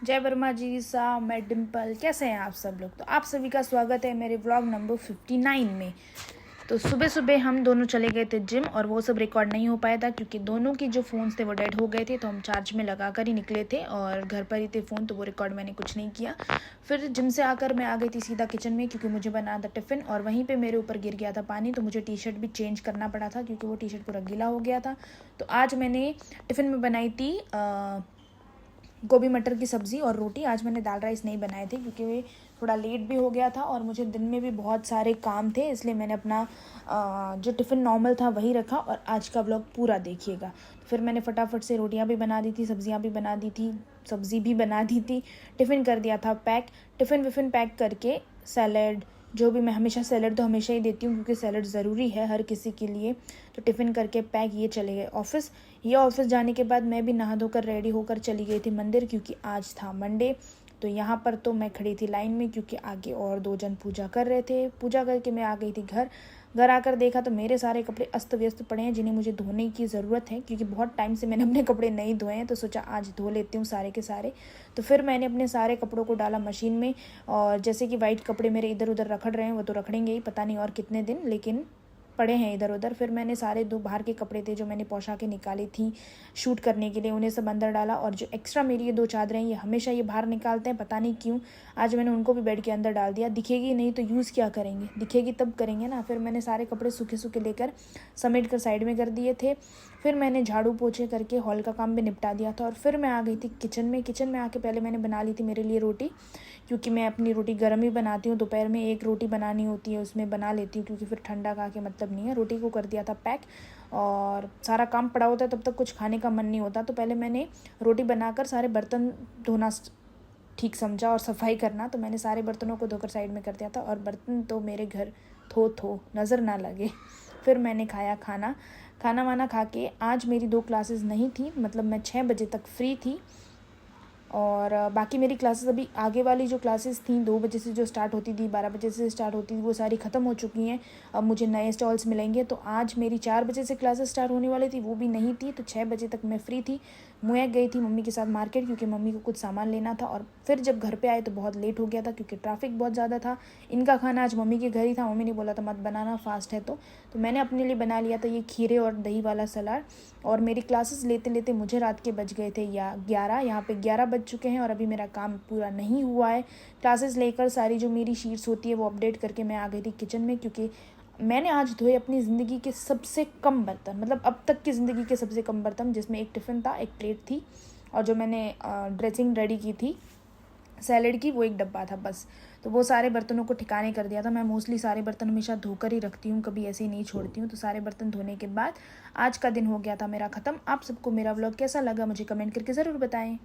जय वर्मा जी साहब, मैं डिम्पल। कैसे हैं आप सब लोग? तो आप सभी का स्वागत है मेरे व्लॉग नंबर 59 में। तो सुबह सुबह हम दोनों चले गए थे जिम, और वो सब रिकॉर्ड नहीं हो पाया था क्योंकि दोनों की जो फ़ोन्स थे वो डेड हो गए थे। तो हम चार्ज में लगा कर ही निकले थे और घर पर ही थे फ़ोन, तो वो रिकॉर्ड मैंने कुछ नहीं किया। फिर जिम से आकर मैं आ गई थी सीधा किचन में क्योंकि मुझे बनाना था टिफ़िन, और वहीं पर मेरे ऊपर गिर गया था पानी, तो मुझे टी शर्ट भी चेंज करना पड़ा था क्योंकि वो टी शर्ट पूरा गीला हो गया था। तो आज मैंने टिफ़िन में बनाई थी गोभी मटर की सब्ज़ी और रोटी। आज मैंने दाल राइस नहीं बनाए थे क्योंकि वे थोड़ा लेट भी हो गया था और मुझे दिन में भी बहुत सारे काम थे, इसलिए मैंने अपना जो टिफ़िन नॉर्मल था वही रखा। और आज का व्लॉग पूरा देखिएगा। फिर मैंने फटाफट से रोटियां भी बना दी थी, सब्जियां भी बना दी थी, सब्ज़ी भी बना दी थी, टिफ़िन कर दिया था पैक। टिफ़िन विफ़िन पैक करके सैलड, जो भी, मैं हमेशा सैलड तो हमेशा ही देती हूँ क्योंकि सैलड ज़रूरी है हर किसी के लिए। तो टिफ़िन करके पैक, ये चले गए ऑफ़िस। ये ऑफ़िस जाने के बाद मैं भी नहा धोकर रेडी होकर चली गई थी मंदिर क्योंकि आज था मंडे। तो यहाँ पर तो मैं खड़ी थी लाइन में क्योंकि आगे और 2 जन पूजा कर रहे थे। पूजा करके मैं आ गई थी घर। घर आकर देखा तो मेरे सारे कपड़े अस्त व्यस्त पड़े हैं जिन्हें मुझे धोने की ज़रूरत है क्योंकि बहुत टाइम से मैंने अपने कपड़े नहीं धोए हैं, तो सोचा आज धो लेती हूँ सारे के सारे। तो फिर मैंने अपने सारे कपड़ों को डाला मशीन में, और जैसे कि वाइट कपड़े मेरे इधर उधर रखड़ रहे हैं, वो तो रखड़ेंगे ही पता नहीं और कितने दिन, लेकिन पड़े हैं इधर उधर। फिर मैंने सारे 2 बाहर के कपड़े थे जो मैंने पोंछा निकाली थी शूट करने के लिए, उन्हें सब अंदर डाला। और जो एक्स्ट्रा मेरी ये 2 चादरें हैं, ये हमेशा ये बाहर निकालते हैं, पता नहीं क्यों। आज मैंने उनको भी बेड के अंदर डाल दिया। दिखेगी नहीं तो यूज़ क्या करेंगे, दिखेगी तब करेंगे ना। फिर मैंने सारे कपड़े सूखे सूखे लेकर समेट कर साइड में कर दिए थे। फिर मैंने झाड़ू पोछे करके हॉल का काम भी निपटा दिया था और फिर मैं आ गई थी किचन में। किचन में आके पहले मैंने बना ली थी मेरे लिए रोटी, क्योंकि मैं अपनी रोटी गर्म ही बनाती हूँ। दोपहर में एक रोटी बनानी होती है, उसमें बना लेती हूँ क्योंकि फिर ठंडा खा के मतलब नहीं है। रोटी को कर दिया था पैक, और सारा काम पड़ा होता है तब तक कुछ खाने का मन नहीं होता। तो पहले मैंने रोटी बनाकर सारे बर्तन धोना ठीक समझा और सफाई करना, तो मैंने सारे बर्तनों को धोकर साइड में कर दिया था। और बर्तन तो मेरे घर थो नज़र ना लगे। फिर मैंने खाया खाना वाना खा के। आज मेरी 2 क्लासेस नहीं थी, मतलब मैं 6 बजे तक फ्री थी। और बाकी मेरी क्लासेस, अभी आगे वाली जो क्लासेस थी 2 बजे से जो स्टार्ट होती थी, 12 बजे से स्टार्ट होती थी, वो सारी ख़त्म हो चुकी हैं। अब मुझे नए स्टॉल्स मिलेंगे। तो आज मेरी 4 बजे से क्लासेस स्टार्ट होने वाली थी, वो भी नहीं थी। तो 6 बजे तक मैं फ्री थी। मैं गई थी मम्मी के साथ मार्केट क्योंकि मम्मी को कुछ सामान लेना था। और फिर जब घर पे आए तो बहुत लेट हो गया था क्योंकि ट्रैफिक बहुत ज़्यादा था। इनका खाना आज मम्मी के घर ही था। मम्मी ने बोला था मत बनाना, फास्ट है। तो मैंने अपने लिए बना लिया था ये खीरे और दही वाला सलाद। और मेरी क्लासेस लेते लेते मुझे रात के बज गए थे या 11, यहाँ पे 11 बज चुके हैं और अभी मेरा काम पूरा नहीं हुआ है। क्लासेस लेकर सारी जो मेरी शीट्स होती है वो अपडेट करके मैं आ गई थी किचन में, क्योंकि मैंने आज धोए अपनी ज़िंदगी के सबसे कम बर्तन, मतलब अब तक की ज़िंदगी के सबसे कम बर्तन, जिसमें एक टिफ़िन था, एक प्लेट थी, और जो मैंने ड्रेसिंग रेडी की थी सैलेड की, वो एक डब्बा था बस। तो वो सारे बर्तनों को ठिकाने कर दिया था। मैं मोस्टली सारे बर्तन हमेशा धोकर ही रखती हूँ, कभी ऐसे ही नहीं छोड़ती हूँ। तो सारे बर्तन धोने के बाद आज का दिन हो गया था मेरा ख़त्म। आप सबको मेरा व्लॉग कैसा लगा मुझे कमेंट करके ज़रूर बताएं।